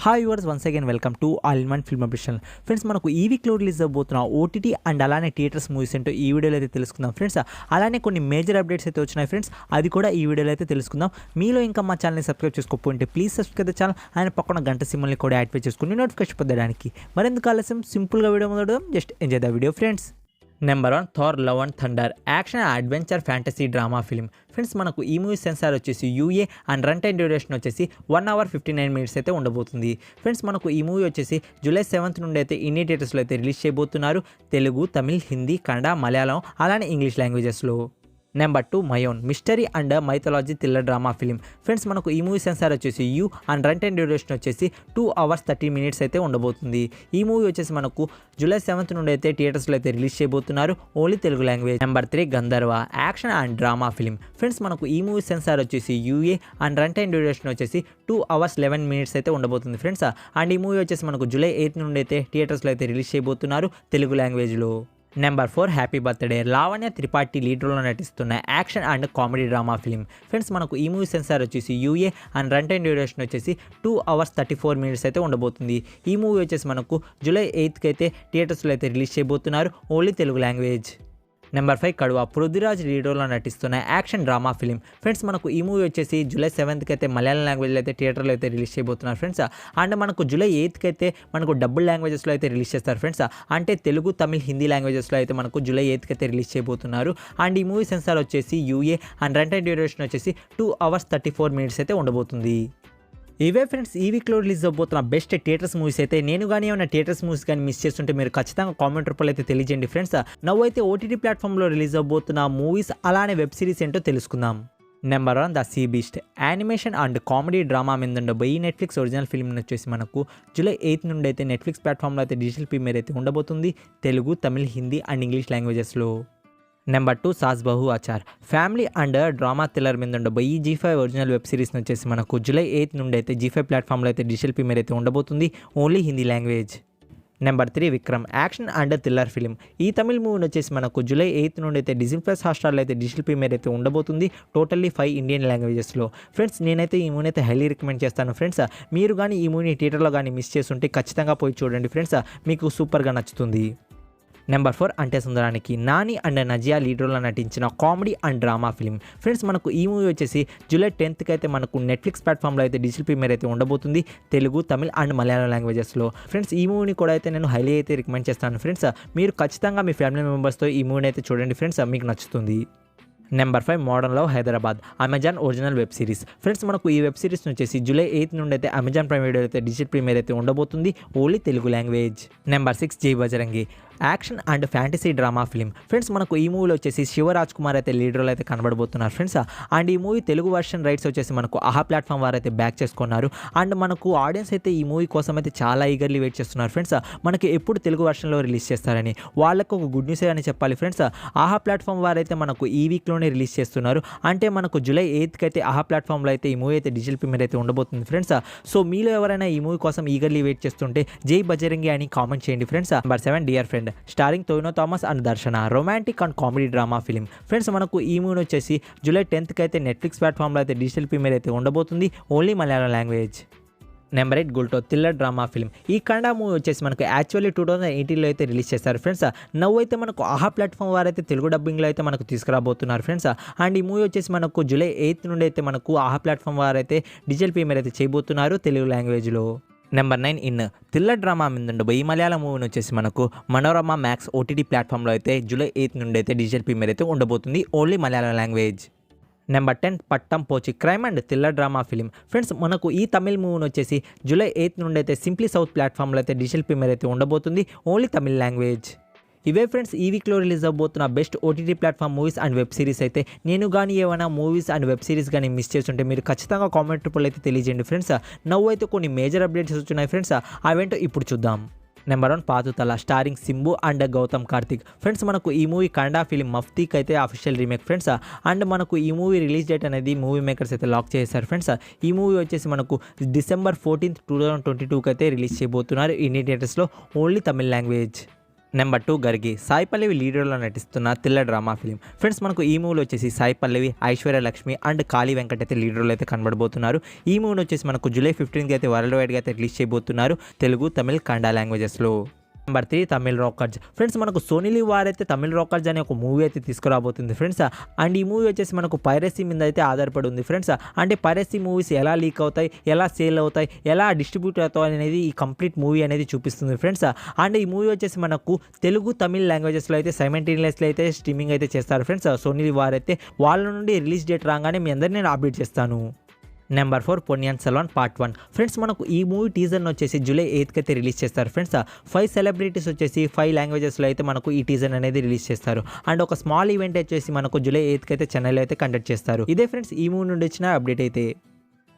Hi yours once again welcome to all in one film updation. Friends, మనకు ఈ వీక్లో release అవబోతున్న OTT and అలానే theatres movies ఏంటో ఈ వీడియోలో అయితే తెలుసుకుందాం ఫ్రెండ్స్. అలానే కొన్ని మేజర్ అప్డేట్స్ అయితే వచ్చినాయి ఫ్రెండ్స్, అది కూడా ఈ వీడియోలో అయితే తెలుసుకుందాం. మీలో ఇంకా మా ఛానల్ని సబ్స్క్రైబ్ చేసుకోకపోతే please subscribe the channel and పక్కన గంట సింబల్ని కూడా యాక్టివేట్ చేసుకుని నోటిఫికేషన్ పొందడానికి. మరెందుకు ఆలస్యం, సింపుల్గా వీడియో మొదలుపెడదాం. Just enjoy the video friends. Number 1 Thor love and thunder action adventure fantasy drama film. Friends, మనకు ఈ మూవీ సెన్సార్ వచ్చేసి UA and run time duration వచ్చేసి 1 hour 59 minutes అయితే ఉండబోతుంది. ఫ్రెండ్స్, మనకు ఈ మూవీ వచ్చేసి July 7th నుండి అయితే ఇన్ని థియేటర్స్లో అయితే రిలీజ్ చేయబోతున్నారు. తెలుగు, తమిళ్, హిందీ, కన్నడ, మలయాళం అలానే ఇంగ్లీష్ లాంగ్వేజెస్లో. Number 2 Mayon mystery and mythology thriller drama film. Friends, మనకు ఈ మూవీ సెన్సార్ వచ్చేసి U and run time duration వచ్చేసి 2 hours 30 minutes అయితే ఉండబోతుంది. ఈ మూవీ వచ్చేసి మనకు July 7th నుండి అయితే థియేటర్స్లో అయితే రిలీజ్ చేయబోతున్నారు, only Telugu language. Number 3 Gandharva action and drama film. Friends, మనకు ఈ మూవీ సెన్సార్ వచ్చేసి UA and run time duration వచ్చేసి 2 hours 11 minutes అయితే ఉండబోతుంది ఫ్రెండ్స్. అండ్ ఈ మూవీ వచ్చేసి మనకు July 8th నుండి అయితే థియేటర్స్లో అయితే రిలీజ్ చేయబోతున్నారు, తెలుగు లాంగ్వేజ్లో. Number 4 happy birthday Lavanya Tripathi lead రోల్లో నటిస్తున్న action and comedy drama film. Friends, మనకు ఈ మూవీ సెన్సార్ వచ్చేసి UA and run time duration వచ్చేసి 2 hours 34 minutes అయితే ఉండబోతుంది. ఈ మూవీ వచ్చేసి మనకు July 8th అయితే థియేటర్స్లో అయితే రిలీజ్ చేయబోతున్నారు, only Telugu language. Number 5 Kaduva Prithviraj lead రోల్లో నటిస్తున్న యాక్షన్ డ్రామా ఫిలిం. ఫ్రెండ్స్, మనకు ఈ మూవీ వచ్చేసి July 7th అయితే మలయాళం లాంగ్వేజ్లో అయితే థియేటర్లో అయితే రిలీజ్ చేయబోతున్నారు ఫ్రెండ్స్. అండ్ మనకు July 8th అయితే మనకు డబుల్ లాంగ్వేజెస్లో అయితే రిలీజ్ చేస్తారు ఫ్రెండ్స్. అంటే తెలుగు, తమిళ్, హిందీ లాంగ్వేజెస్లో అయితే మనకు July 8th అయితే రిలీజ్ చేయబోతున్నారు. అండ్ ఈ మూవీ సెన్సార్ వచ్చేసి UA and run time duration వచ్చేసి 2 hours 34 minutes అయితే ఉండబోతుంది. ఇవే ఫ్రెండ్స్ ఈ వీక్లో రిలీజ్ అవబోతున్న బెస్ట్ థియేటర్స్ మూవీస్ అయితే. నేను కానీ ఏమైనా థియేటర్స్ మూవీస్ కానీ మిస్ చేస్తుంటే మీరు ఖచ్చితంగా కామెంట్ రూపంలో అయితే తెలియజేయండి ఫ్రెండ్స్. నవ్వైతే ఓటీటీ ప్లాట్ఫామ్లో రిలీజ్ అవబోతున్న మూవీస్ అలానే వెబ్ సిరీస్ ఏంటో తెలుసుకుందాం. Number 1 the sea beast animation and comedy drama మీద ఉండబోయి నెట్ఫ్లిక్స్ ఒరిజినల్ ఫిల్మ్ వచ్చేసి మనకు July 8th నుండి అయితే నెట్ఫ్లిక్స్ ప్లాట్ఫామ్లో అయితే డిజిటల్ ప్రీమియర్ అయితే ఉండబోతుంది, తెలుగు, తమిళ్, హిందీ అండ్ ఇంగ్లీష్ లాంగ్వేజెస్లో. Number 2 Saas Bahu Achaar family and drama thriller మీద ఉండబోయి G5 ఒరిజినల్ వెబ్ సిరీస్ వచ్చేసి మనకు July 8th నుండి అయితే G5 ప్లాట్ఫామ్లో అయితే డిజిటల్ ప్రీమియర్ అయితే ఉండబోతుంది, only Hindi language. Number 3 Vikram action and thriller film. ఈ తమిళ్ మూవీ వచ్చేసి మనకు July 8th నుండి అయితే డిజ్నీ ప్లస్ హాట్‌స్టార్లో అయితే డిజిటల్ ప్రీమియర్ అయితే ఉండబోతుంది, టోటల్లీ 5 ఇండియన్ లాంగ్వేజెస్లో. ఫ్రెండ్స్, నేనైతే ఈ మూవీ అయితే హైలీ రికమెండ్ చేస్తాను ఫ్రెండ్స్. మీరు కానీ ఈ మూవీని థియేటర్లో కానీ మిస్ చేస్తుంటే ఖచ్చితంగా పోయి చూడండి ఫ్రెండ్స్, మీకు సూపర్గా నచ్చుతుంది. నెంబర్ 4 అంటే సుందరానికి నాని అండ్ నజియా లీడ్ రోల్లో నటించిన comedy and drama film. Friends, మనకు ఈ మూవీ వచ్చేసి July 10th అయితే మనకు నెట్ఫ్లిక్స్ ప్లాట్ఫామ్లో అయితే డిజిటల్ ప్రీమియర్ అయితే ఉండబోతుంది, తెలుగు, తమిళ్ అండ్ మలయాళం లాంగ్వేజెస్లో. ఫ్రెండ్స్, ఈ మూవీని కూడా అయితే నేను హైలీ అయితే రికమెండ్ చేస్తాను ఫ్రెండ్స్. మీరు ఖచ్చితంగా మీ ఫ్యామిలీ మెంబర్స్తో ఈ మూవీని అయితే చూడండి ఫ్రెండ్స్, మీకు నచ్చుతుంది. Number 5 modern love Hyderabad Amazon original web series. Friends, మనకు ఈ వెబ్ సిరీస్ వచ్చేసి July 8th నుండి అయితే అమెజాన్ ప్రైమ్ వీడియో అయితే డిజిటల్ ప్రీమియర్ అయితే ఉండబోతుంది, ఓన్లీ తెలుగు లాంగ్వేజ్. నెంబర్ 6 జై Bajrangi action and fantasy drama film. Friends, మనకు ఈ మూవీలో వచ్చేసి శివరాజ్ కుమార్ అయితే లీడ్ రోల్ అయితే కనబడబోతున్నారు ఫ్రెండ్స్. అండ్ ఈ మూవీ తెలుగు వర్షన్ రైట్స్ వచ్చేసి మనకు ఆహా ప్లాట్ఫామ్ వారు అయితే బ్యాక్ చేసుకున్నారు. అండ్ మనకు ఆడియన్స్ అయితే ఈ మూవీ కోసం అయితే చాలా ఈగర్లీ వెయిట్ చేస్తున్నారు ఫ్రెండ్స్, మనకి ఎప్పుడు తెలుగు వర్షన్లో రిలీజ్ చేస్తారని. వాళ్ళకు ఒక గుడ్ న్యూస్ అని చెప్పాలి ఫ్రెండ్స్. ఆహా ప్లాట్ఫామ్ వారు అయితే మనకు ఈ వీక్లోనే రిలీజ్ చేస్తున్నారు. అంటే మనకు July 8th అయితే ఆహా ప్లాట్ఫామ్లో అయితే ఈ మూవీ అయితే డిజిటల్ ప్రీమియర్ అయితే ఉండబోతుంది ఫ్రెండ్స్. సో మీలో ఎవరైనా ఈ మూవీ కోసం ఈగర్లీ వెయిట్ చేస్తుంటే జై బజరంగి అని కామెంట్ చేయండి friends. Number 7 dear friend starring Tovino Thomas and Darshana romantic and comedy drama film. Friends, మనకు ఈ మూవీ వచ్చేసి July 10th అయితే నెట్ఫ్లిక్స్ ప్లాట్ఫామ్లో అయితే డిజిటల్ ప్రీమియర్ అయితే ఉండబోతుంది, only Malayalam language. Number 8 Gultoo thriller drama film. ఈ కన్నడ మూవీ వచ్చేసి మనకు యాక్చువల్లీ 2018లో అయితే రిలీజ్ చేస్తారు ఫ్రెండ్స్. నవ్వు అయితే మనకు ఆహా ప్లాట్ఫామ్ వారు అయితే తెలుగు డబ్బింగ్లో అయితే మనకు తీసుకురాబోతున్నారు ఫ్రెండ్స్. అండ్ ఈ మూవీ వచ్చేసి మనకు July 8th నుండి అయితే మనకు ఆహా ప్లాట్ఫామ్ వారు అయితే డిజిటల్ ప్రీమియర్ అయితే చేయబోతున్నారు, తెలుగు లాంగ్వేజ్లో. నెంబర్ 9 ఇన్ థ్రిల్లర్ డ్రామా మీద ఉండబోయి మలయాళం మూవీని వచ్చేసి మనకు మనోరమ మ్యాక్స్ ఓటీటీ ప్లాట్ఫామ్లో అయితే July 8th నుండి అయితే డిజిటల్ ప్రీమియర్ అయితే ఉండబోతుంది, only Malayalam language. Number 10 Pattampoochi crime and thriller drama film. Friends, మనకు ఈ తమిళ్ మూవీని వచ్చేసి July 8th నుండి అయితే సింప్లీ సౌత్ ప్లాట్ఫామ్లో అయితే డిజిటల్ ప్రీమియర్ అయితే ఉండబోతుంది, ఓన్లీ తమిళ్ లాంగ్వేజ్. ఇవే ఫ్రెండ్స్ ఈ వీక్లో రిలీజ్ అవబోతున్న best OTT platform movies and web series అయితే. నేను కానీ ఏమైనా మూవీస్ అండ్ వెబ్ సిరీస్ కానీ మిస్ చేస్తుంటే మీరు ఖచ్చితంగా కామెంట్ రూపంలో అయితే తెలియజేయండి ఫ్రెండ్స్. నవ్వు అయితే కొన్ని మేజర్ అప్డేట్స్ వచ్చినాయి ఫ్రెండ్స్, అవేంటో ఇప్పుడు చూద్దాం. Number 1 Pathu Thala starring Simbu and Gautham Karthik. Friends, మనకు ఈ మూవీ కన్నడ ఫిలిం మఫ్తీకి అయితే అఫీషియల్ రీమేక్ ఫ్రెండ్స్. అండ్ మనకు ఈ మూవీ రిలీజ్ డేట్ అనేది మూవీ మేకర్స్ అయితే లాక్ చేశారు ఫ్రెండ్స్. ఈ మూవీ వచ్చేసి మనకు December 14th 2022 అయితే రిలీజ్ చేయబోతున్నారు ఇండియన్ థియేటర్స్లో, only Tamil language. Number 2 Gargi Sai Pallavi లీడర్లో నటిస్తున్న థ్రిల్లర్ డ్రామా ఫిలిం. ఫ్రెండ్స్ మనకు ఈ మూవీలో వచ్చేసి సాయి పల్లవి, ఐశ్వర్య లక్ష్మి అండ్ కాళీ వెంకట్ అయితే లీడర్లో అయితే కనబడబోతున్నారు. ఈ మూవీని వచ్చేసి మనకు జూలై 15కి అయితే వరల్డ్ వైడ్గా అయితే రిలీజ్ చేయబోతున్నారు తెలుగు, తమిళ్, కన్నడ లాంగ్వేజెస్లో. Number 3 Tamil rockers. ఫ్రెండ్స్ మనకు సోనీ లీవ్ వారైతే తమిళ్ రాకర్స్ అనే ఒక మూవీ అయితే తీసుకురాబోతుంది ఫ్రెండ్స్. అండ్ ఈ మూవీ వచ్చేసి మనకు పైరసీ మీద అయితే ఆధారపడి ఉంది ఫ్రెండ్స్. అంటే పైరసీ మూవీస్ ఎలా లీక్ అవుతాయి, ఎలా సేల్ అవుతాయి, ఎలా డిస్ట్రిబ్యూట్ అవుతాయి అనేది ఈ కంప్లీట్ మూవీ అనేది చూపిస్తుంది ఫ్రెండ్స్. అండ్ ఈ మూవీ వచ్చేసి మనకు తెలుగు, తమిళ్ లాంగ్వేజెస్లో అయితే సైమల్టేనియస్లో అయితే స్ట్రీమింగ్ అయితే చేస్తారు ఫ్రెండ్స్. సోనీ లీవ్ వారైతే వాళ్ళ నుండి రిలీజ్ డేట్ రాగానే మీ అందరినీ నేను అప్డేట్ చేస్తాను. Number 4 Ponniyin Selvan part 1. Friends మనకు ఈ మూవీ టీజర్ని వచ్చేసి జూలై 8కి అయితే రిలీజ్ చేస్తారు ఫ్రెండ్స్. 5 సెలబ్రిటీస్ వచ్చేసి 5 లాంగ్వేజెస్లో అయితే మనకు ఈ టీజర్ అనేది రిలీజ్ చేస్తారు. అండ్ ఒక స్మాల్ ఈవెంట్ వచ్చేసి మనకు జూలై 8కి అయితే చెన్నైలో అయితే కండక్ట్ చేస్తారు. ఇదే ఫ్రెండ్స్ ఈ మూవీ నుండి వచ్చిన అప్డేట్ అయితే.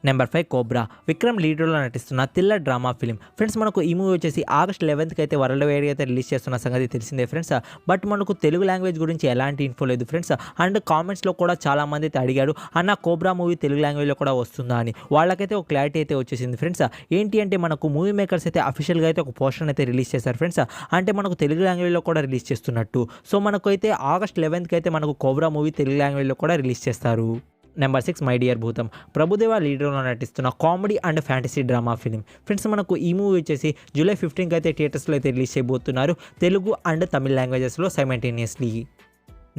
Number 5 cobra. విక్రమ్ లీడర్లో నటిస్తున్న థ్రిల్లర్ డ్రామా ఫిలిం. ఫ్రెండ్స్ మనకు ఈ మూవీ వచ్చేసి ఆగస్ట్ 11కి అయితే వరల్డ్ వైడ్గా అయితే రిలీజ్ చేస్తున్న సంగతి తెలిసిందే ఫ్రెండ్స్. బట్ మనకు తెలుగు లాంగ్వేజ్ గురించి ఎలాంటి ఇన్ఫో లేదు ఫ్రెండ్స్. అండ్ కామెంట్స్లో కూడా చాలామంది అయితే అడిగారు అన్న కోబ్రా మూవీ తెలుగు లాంగ్వేజ్లో కూడా వస్తుందా అని. వాళ్ళకైతే ఒక క్లారిటీ అయితే వచ్చేసింది ఫ్రెండ్స్. ఏంటి అంటే మనకు మూవీ మేకర్స్ అయితే అఫీషియల్గా అయితే ఒక పోస్టర్ అయితే రిలీజ్ చేశారు ఫ్రెండ్స్. అంటే మనకు తెలుగు లాంగ్వేజ్లో కూడా రిలీజ్ చేస్తున్నట్టు. సో మనకు అయితే ఆగస్ట్ 11కి అయితే మనకు కోబ్రా మూవీ తెలుగు లాంగ్వేజ్లో కూడా రిలీజ్ చేస్తారు. నెంబర్ 6 మై డియర్ భూతం. ప్రభుదేవా లీడర్లో నటిస్తున్న comedy and fantasy drama film. Friends మనకు ఈ మూవీ వచ్చేసి జూలై 15కి అయితే థియేటర్స్లో అయితే రిలీజ్ చేయబోతున్నారు తెలుగు అండ్ తమిళ్ లాంగ్వేజెస్లో సైమల్టేనియస్లీ.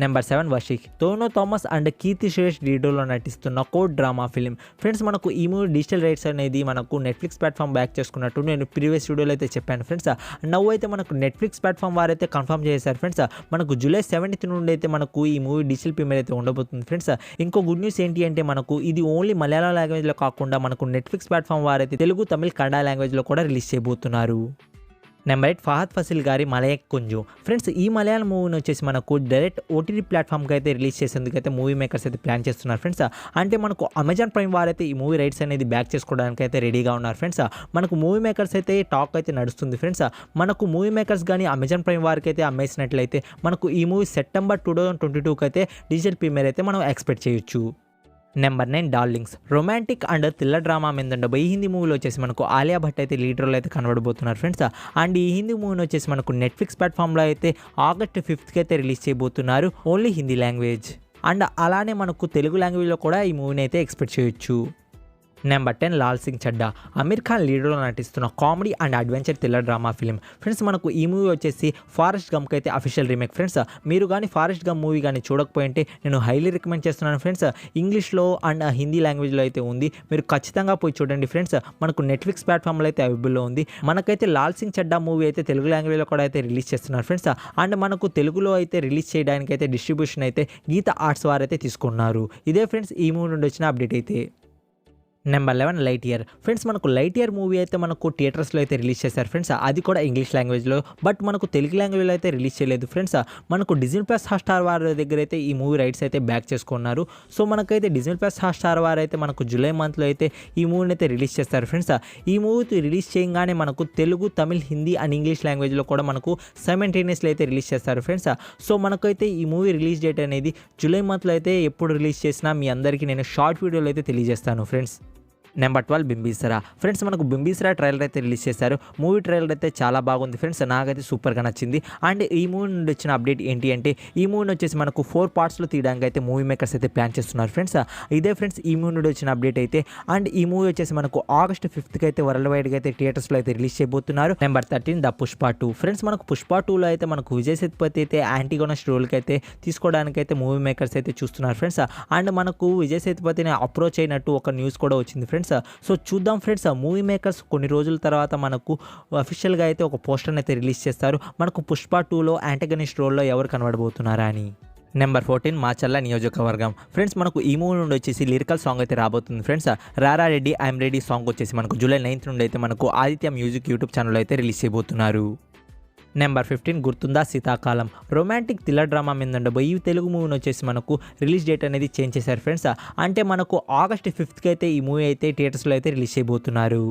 నెంబర్ 7 వర్షిక్. టోనో థామస్ అండ్ కీర్తి సురేష్ లీడర్లో నటిస్తున్న కోడ్ డ్రామా ఫిలిం. ఫ్రెండ్స్ మనకు ఈ మూవీ డిజిటల్ రైట్స్ అనేది మనకు నెట్ఫ్లిక్స్ ప్లాట్ఫామ్ బ్యాక్ చేసుకున్నట్టు నేను ప్రీవియస్ వీడియోలో అయితే చెప్పాను ఫ్రెండ్స్. నవ్వు అయితే మనకు నెట్ఫ్లిక్స్ ప్లాట్ఫామ్ వారైతే కన్ఫర్మ్ చేశారు ఫ్రెండ్స్. మనకు జూలై 17th నుండి అయితే మనకు ఈ మూవీ డిజిటల్ ప్రీమియర్ అయితే ఉండబోతుంది ఫ్రెండ్స్. ఇంకో గుడ్ న్యూస్ ఏంటి అంటే మనకు ఇది ఓన్లీ మలయాళం లాంగ్వేజ్లో కాకుండా మనకు నెట్ఫ్లిక్స్ ప్లాట్ఫామ్ వారైతే తెలుగు, తమిళ్, కన్నడ లాంగ్వేజ్లో కూడా రిలీజ్ చేయబోతున్నారు. నెంబర్ 8 ఫహద్ ఫసిల్ గారి మలయక్ కుంజు. ఫ్రెండ్స్ ఈ మలయాళం మూవీని వచ్చేసి మనకు డైరెక్ట్ ఓటీటీ ప్లాట్ఫామ్కి అయితే రిలీజ్ చేసేందుకు అయితే మూవీ మేకర్స్ అయితే ప్లాన్ చేస్తున్నారు ఫ్రెండ్స్. అంటే మనకు అమెజాన్ ప్రైమ్ వారైతే ఈ మూవీ రైట్స్ అనేది బ్యాక్ చేసుకోవడానికి అయితే రెడీగా ఉన్నారు ఫ్రెండ్స్. మనకు మూవీ మేకర్స్ అయితే టాక్ అయితే నడుస్తుంది ఫ్రెండ్స్. మనకు మూవీ మేకర్స్ కానీ అమెజాన్ ప్రైమ్ వారికి అయితే అమ్మేసినట్లయితే మనకు ఈ మూవీ సెప్టెంబర్ 2022కి అయితే డిజిటల్ ప్రీమియర్ అయితే మనం ఎక్స్పెక్ట్ చేయొచ్చు. Number 9 darlings. Romantic and thriller drama మీద ఉండబో ఈ హిందీ మూవీలో వచ్చేసి మనకు ఆలియా భట్ అయితే లీడర్లో అయితే కనబడబోతున్నారు ఫ్రెండ్స్. అండ్ ఈ హిందీ మూవీని వచ్చేసి మనకు నెట్ఫ్లిక్స్ ప్లాట్ఫామ్లో అయితే ఆగస్ట్ 5th అయితే రిలీజ్ చేయబోతున్నారు ఓన్లీ హిందీ లాంగ్వేజ్. అండ్ అలానే మనకు తెలుగు లాంగ్వేజ్లో కూడా ఈ మూవీని అయితే ఎక్స్పెక్ట్ చేయొచ్చు. నెంబర్ 10 లాల్ సింగ్ చడ్డా. అమీర్ ఖాన్ లీడర్లో నటిస్తున్న comedy and adventure thriller drama film. Friends మనకు ఈ మూవీ వచ్చేసి ఫారెస్ట్ గంప్కి అయితే అఫీషియల్ రీమేక్ ఫ్రెండ్స్. మీరు కానీ ఫారెస్ట్ గంప్ మూవీ కానీ చూడకపోయింటే నేను హైలీ రికమెండ్ చేస్తున్నాను ఫ్రెండ్స్. ఇంగ్లీష్లో అండ్ హిందీ లాంగ్వేజ్లో అయితే ఉంది. మీరు ఖచ్చితంగా పోయి చూడండి ఫ్రెండ్స్. మనకు నెట్ఫ్లిక్స్ ప్లాట్ఫామ్లో అయితే అవైలబుల్లో ఉంది. మనకైతే లాల్ సింగ్ చడ్డా మూవీ అయితే తెలుగు లాంగ్వేజ్లో కూడా అయితే రిలీజ్ చేస్తున్నారు ఫ్రెండ్స్. అండ్ మనకు తెలుగులో అయితే రిలీజ్ చేయడానికి అయితే డిస్ట్రిబ్యూషన్ అయితే గీత ఆర్ట్స్ వారు అయితే తీసుకున్నారు. ఇదే ఫ్రెండ్స్ ఈ మూవీ నుండి వచ్చిన అప్డేట్ అయితే. Number 11 light year. ఫ్రెండ్స్ మనకు లైట్ ఇయర్ మూవీ అయితే మనకు థియేటర్స్లో అయితే రిలీజ్ చేశారు ఫ్రెండ్స్. అది కూడా ఇంగ్లీష్ లాంగ్వేజ్లో. బట్ మనకు తెలుగు లాంగ్వేజ్లో అయితే రిలీజ్ చేయలేదు ఫ్రెండ్స్. మనకు డిజ్నీ ప్లస్ హాట్స్టార్ వారి దగ్గర అయితే ఈ మూవీ రైట్స్ అయితే బ్యాక్ చేసుకున్నారు. సో మనకైతే డిజ్నీ ప్లస్ హాట్స్టార్ వారు అయితే మనకు జూలై మంత్లో అయితే ఈ మూవీని అయితే రిలీజ్ చేస్తారు ఫ్రెండ్స్. ఈ మూవీ రిలీజ్ చేయగానే మనకు తెలుగు, తమిళ్, హిందీ అండ్ ఇంగ్లీష్ లాంగ్వేజ్లో కూడా మనకు సైమల్టేనియస్లీ అయితే రిలీజ్ చేస్తారు ఫ్రెండ్స్. సో మనకైతే ఈ మూవీ రిలీజ్ డేట్ అనేది జూలై మంత్లో అయితే ఎప్పుడు రిలీజ్ చేసినా మీ అందరికీ నేను షార్ట్ వీడియోలో అయితే తెలియజేస్తాను ఫ్రెండ్స్. నెంబర్ 12 బింబిసరా. ఫ్రెండ్స్ మనకు బింబిసరా ట్రైలర్ అయితే రిలీజ్ చేశారు. మూవీ ట్రైలర్ అయితే చాలా బాగుంది ఫ్రెండ్స్. నాకైతే సూపర్గా నచ్చింది. అండ్ ఈ మూవీ నుండి వచ్చిన అప్డేట్ ఏంటి అంటే ఈ మూవీని వచ్చేసి మనకు 4 పార్ట్స్లో తీయడానికి అయితే మూవీ మేకర్స్ అయితే ప్లాన్ చేస్తున్నారు ఫ్రెండ్స్. ఇదే ఫ్రెండ్స్ ఈ మూవీ నుండి వచ్చిన అప్డేట్ అయితే. అండ్ ఈ మూవీ వచ్చేసి మనకు ఆగస్ట్ 5th అయితే వరల్డ్ వైడ్గా అయితే థియేటర్స్లో అయితే రిలీజ్ చేయబోతున్నారు. Number 13 the Pushpa 2. ఫ్రెండ్స్ మనకు పుష్ప 2లో అయితే మనకు విజయ్ సేతుపతి అయితే యాంటీగోనస్ రోల్కి అయితే తీసుకోవడానికి అయితే మూవీ మేకర్స్ అయితే చూస్తున్నారు ఫ్రెండ్స్. అండ్ మనకు విజయ్ సేతుపతిని అప్రోచ్ అయినట్టు ఒక న్యూస్ కూడా వచ్చింది ఫ్రెండ్స్. సో చూద్దాం ఫ్రెండ్స్. మూవీ మేకర్స్ కొన్ని రోజుల తర్వాత మనకు అఫీషియల్గా అయితే ఒక పోస్టర్ని అయితే రిలీజ్ చేస్తారు. మనకు పుష్ప 2లో యాంటగనిస్ట్ రోల్లో ఎవరు కనబడబోతున్నారా అని. నెంబర్ 14 మాచర్ల నియోజకవర్గం. ఫ్రెండ్స్ మనకు ఈ మూవీ నుండి వచ్చేసి లిరికల్ సాంగ్ అయితే రాబోతుంది ఫ్రెండ్స్. రారా రెడ్డి ఐఎమ్ రెడీ సాంగ్ వచ్చేసి మనకు జూలై 9th నుండి అయితే మనకు ఆదిత్య మ్యూజిక్ యూట్యూబ్ ఛానల్ అయితే రిలీజ్ చేయబోతున్నారు. నెంబర్ 15 గుర్తుందా శీతాకాలం. రొమాంటిక్ థ్రిల్లర్ డ్రామా మీద ఉండబోయి ఈ తెలుగు మూవీని వచ్చేసి మనకు రిలీజ్ డేట్ అనేది చేంజ్ చేశారు ఫ్రెండ్స్. అంటే మనకు ఆగస్ట్ 5th అయితే ఈ మూవీ అయితే థియేటర్స్లో అయితే రిలీజ్ చేయబోతున్నారు.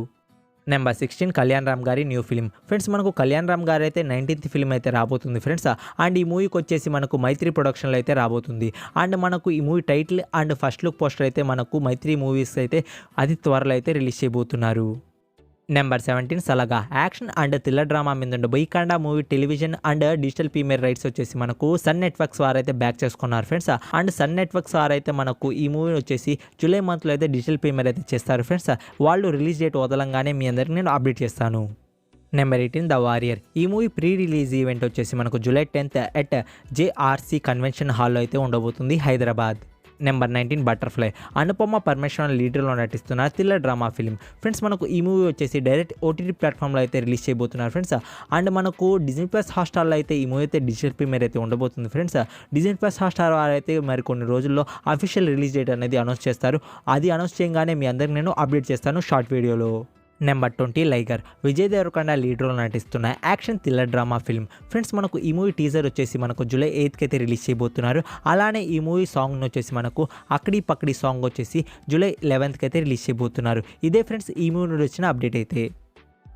నెంబర్ 16 కళ్యాణ్ రామ్ గారి న్యూ ఫిలిం. ఫ్రెండ్స్ మనకు కళ్యాణ్ రామ్ గారు అయితే 19th ఫిలిం అయితే రాబోతుంది ఫ్రెండ్స్. అండ్ ఈ మూవీకి వచ్చేసి మనకు మైత్రి ప్రొడక్షన్లో అయితే రాబోతుంది. అండ్ మనకు ఈ movie title and first look poster అయితే మనకు మైత్రి మూవీస్ అయితే అతి త్వరలో అయితే రిలీజ్ చేయబోతున్నారు. Number 17 Salaga action and thriller drama మీద ఉండే బొయ్యకాండ movie television and digital premiere rights వచ్చేసి మనకు సన్ నెట్వర్క్స్ వారు అయితే బ్యాక్ చేసుకున్నారు ఫ్రెండ్స్. అండ్ సన్ నెట్వర్క్స్ వారు అయితే మనకు ఈ మూవీ వచ్చేసి జూలై మంత్లో అయితే డిజిటల్ ప్రీమియర్ అయితే చేస్తారు ఫ్రెండ్స్. వాళ్ళు రిలీజ్ డేట్ వదలంగానే మీ అందరికి నేను అప్డేట్ చేస్తాను. Number 18 the warrior. ఈ మూవీ ప్రీ రిలీజ్ ఈవెంట్ వచ్చేసి మనకు July 10th at JRC convention హాల్లో అయితే ఉండబోతుంది హైదరాబాద్. Number 19 butterfly. అనుపమ పరమేశ్వరన్ లీడర్లో నటిస్తున్న థ్రిల్లర్ డ్రామా ఫిల్మ్ ఫ్రెండ్స్. మనకు ఈ మూవీ వచ్చేసి డైరెక్ట్ ఓటీటీ ప్లాట్ఫామ్లో అయితే రిలీజ్ చేయబోతున్నారు ఫ్రెండ్స్. అండ్ మనకు డిజ్నీ ప్లస్ హాట్స్టార్లో అయితే ఈ మూవీ అయితే డిజిటల్ ప్రీమియర్ అయితే ఉండబోతుంది ఫ్రెండ్స్. డిజ్నీ ప్లస్ హాట్స్టార్ వారు అయితే మరి కొన్ని రోజుల్లో అఫీషియల్ రిలీజ్ డేట్ అనేది అనౌన్స్ చేస్తారు. అది అనౌన్స్ చేయగానే మీ అందరికి నేను అప్డేట్ చేస్తాను షార్ట్ వీడియోలో. నెంబర్ 20 లైగర్. విజయ్ దేవరకొండ లీడ్ రోల్ నటిస్తున్న action thriller drama film friends. మనకు ఈ మూవీ టీజర్ వచ్చేసి మనకు జూలై 8th అయితే రిలీజ్ చేయబోతున్నారు. అలానే ఈ మూవీ సాంగ్ వచ్చేసి మనకు అక్కడి పక్కడి సాంగ్ వచ్చేసి జూలై 11th అయితే రిలీజ్ చేయబోతున్నారు. ఇదే ఫ్రెండ్స్ ఈ మూవీ నుండి వచ్చిన అప్డేట్ అయితే.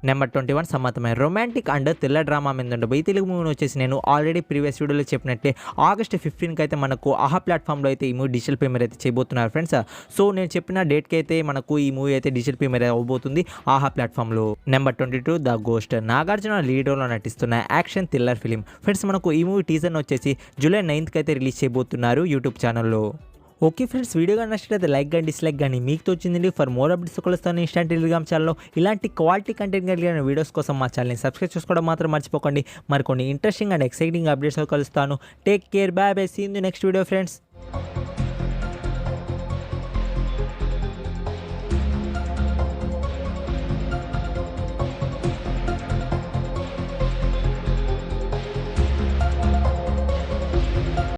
Number 21 Sammathame. Romantic and thriller drama మీద ఉండే ఈ తెలుగు మూవీని వచ్చేసి నేను ఆల్రెడీ ప్రీవియస్ వీడియోలో చెప్పినట్టే ఆగస్ట్ 15th అయితే మనకు ఆహా ప్లాట్ఫామ్లో అయితే ఈ మూవీ డిజిటల్ ప్రీమియర్ అయితే చేయబోతున్నారు ఫ్రెండ్స్. సో నేను చెప్పిన డేట్కి అయితే మనకు ఈ మూవీ అయితే డిజిటల్ ప్రీమియర్ అవబోతుంది ఆహా ప్లాట్ఫామ్లో. Number 22 the ghost. Nagarjuna lead రోల్లో నటిస్తున్న యాక్షన్ థ్రిల్లర్ ఫిలిం ఫ్రెండ్స్. మనకు ఈ మూవీ టీజర్ని వచ్చేసి జూలై 9th అయితే రిలీజ్ చేయబోతున్నారు యూట్యూబ్ ఛానల్లో. ఓకే ఫ్రెండ్స్, వీడియో కానీ నచ్చినట్లయితే లైక్ కానీ డిస్లైక్ కానీ మీకు తోచిందండి. ఫర్ మోర్ అప్డేట్స్ కలుస్తాను ఇన్స్టా టెలిగ్రామ్ ఛానల్లో. ఇలాంటి క్వాలిటీ కంటెంట్ కలిగిన వీడియోస్ కోసం మా ఛానల్ని సబ్స్క్రైబ్ చేసుకోవడం మాత్రం మర్చిపోకండి. మరికొన్ని ఇంట్రెస్టింగ్ అండ్ ఎక్సైటింగ్ అప్డేట్స్ కలుస్తాను. Take care, bye bye, see in the next video friends.